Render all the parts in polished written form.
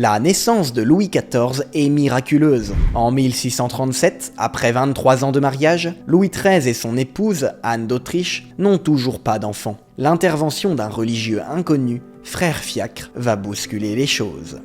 La naissance de Louis XIV est miraculeuse. En 1637, après 23 ans de mariage, Louis XIII et son épouse, Anne d'Autriche, n'ont toujours pas d'enfant. L'intervention d'un religieux inconnu, frère Fiacre, va bousculer les choses.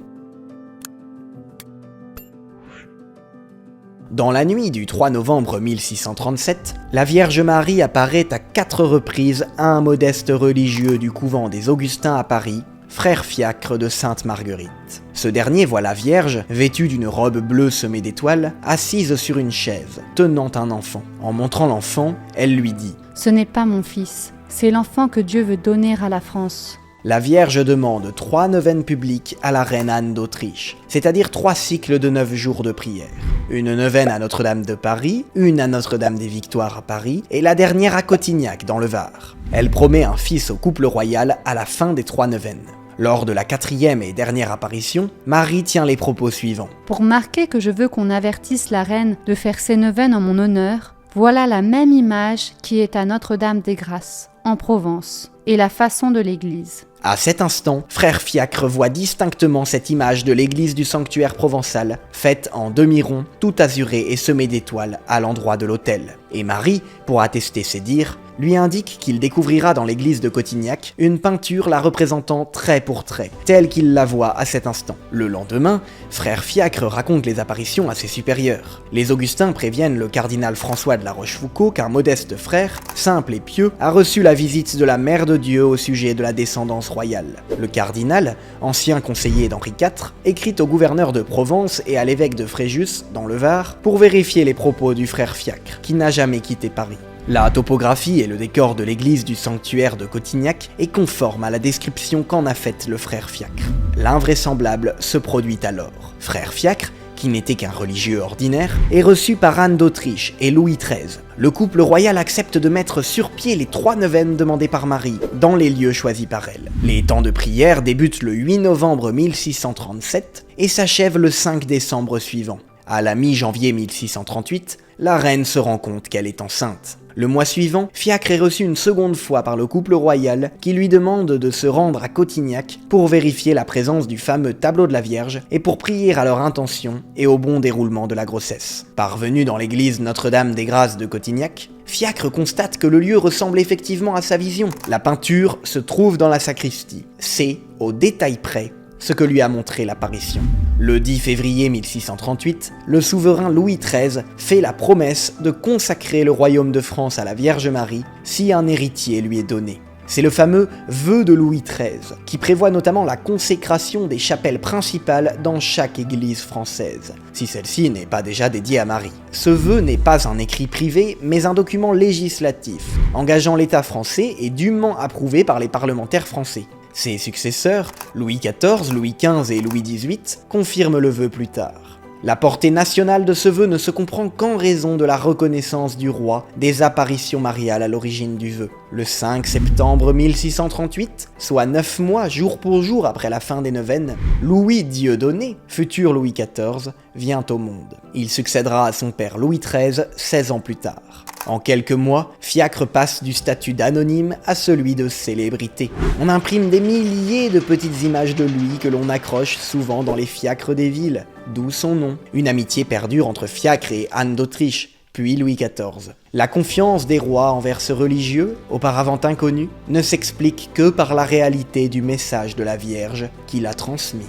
Dans la nuit du 3 novembre 1637, la Vierge Marie apparaît à 4 reprises à un modeste religieux du couvent des Augustins à Paris, frère Fiacre de Sainte-Marguerite. Ce dernier voit la Vierge, vêtue d'une robe bleue semée d'étoiles, assise sur une chaise, tenant un enfant. En montrant l'enfant, elle lui dit « Ce n'est pas mon fils, c'est l'enfant que Dieu veut donner à la France. » La Vierge demande 3 neuvaines publiques à la reine Anne d'Autriche, c'est-à-dire 3 cycles de 9 jours de prière. Une neuvaine à Notre-Dame de Paris, une à Notre-Dame des Victoires à Paris, et la dernière à Cotignac dans le Var. Elle promet un fils au couple royal à la fin des 3 neuvaines. Lors de la 4e et dernière apparition, Marie tient les propos suivants. Pour marquer que je veux qu'on avertisse la reine de faire ses neuvaines en mon honneur, voilà la même image qui est à Notre-Dame des Grâces, en Provence, et la façon de l'église. À cet instant, frère Fiacre voit distinctement cette image de l'église du sanctuaire provençal, faite en demi-rond, tout azurée et semée d'étoiles à l'endroit de l'autel. Et Marie, pour attester ses dires, lui indique qu'il découvrira dans l'église de Cotignac une peinture la représentant trait pour trait, telle qu'il la voit à cet instant. Le lendemain, frère Fiacre raconte les apparitions à ses supérieurs. Les Augustins préviennent le cardinal François de la Rochefoucauld qu'un modeste frère, simple et pieux, a reçu la visite de la Mère de Dieu au sujet de la descendance royale. Le cardinal, ancien conseiller d'Henri IV, écrit au gouverneur de Provence et à l'évêque de Fréjus, dans le Var, pour vérifier les propos du frère Fiacre, qui n'a jamais quitté Paris. La topographie et le décor de l'église du sanctuaire de Cotignac est conforme à la description qu'en a faite le frère Fiacre. L'invraisemblable se produit alors. Frère Fiacre, qui n'était qu'un religieux ordinaire, est reçu par Anne d'Autriche et Louis XIII. Le couple royal accepte de mettre sur pied les 3 neuvaines demandées par Marie, dans les lieux choisis par elle. Les temps de prière débutent le 8 novembre 1637 et s'achèvent le 5 décembre suivant. À la mi-janvier 1638, la reine se rend compte qu'elle est enceinte. Le mois suivant, Fiacre est reçu une seconde fois par le couple royal qui lui demande de se rendre à Cotignac pour vérifier la présence du fameux tableau de la Vierge et pour prier à leur intention et au bon déroulement de la grossesse. Parvenu dans l'église Notre-Dame des Grâces de Cotignac, Fiacre constate que le lieu ressemble effectivement à sa vision. La peinture se trouve dans la sacristie. C'est, au détail près, ce que lui a montré l'apparition. Le 10 février 1638, le souverain Louis XIII fait la promesse de consacrer le royaume de France à la Vierge Marie si un héritier lui est donné. C'est le fameux vœu de Louis XIII, qui prévoit notamment la consécration des chapelles principales dans chaque église française, si celle-ci n'est pas déjà dédiée à Marie. Ce vœu n'est pas un écrit privé, mais un document législatif, engageant l'État français et dûment approuvé par les parlementaires français. Ses successeurs, Louis XIV, Louis XV et Louis XVIII, confirment le vœu plus tard. La portée nationale de ce vœu ne se comprend qu'en raison de la reconnaissance du roi des apparitions mariales à l'origine du vœu. Le 5 septembre 1638, soit 9 mois jour pour jour après la fin des neuvaines, Louis Dieudonné, futur Louis XIV, vient au monde. Il succédera à son père Louis XIII 16 ans plus tard. En quelques mois, Fiacre passe du statut d'anonyme à celui de célébrité. On imprime des milliers de petites images de lui que l'on accroche souvent dans les fiacres des villes, d'où son nom. Une amitié perdure entre Fiacre et Anne d'Autriche, puis Louis XIV. La confiance des rois envers ce religieux, auparavant inconnu, ne s'explique que par la réalité du message de la Vierge qu'il a transmis.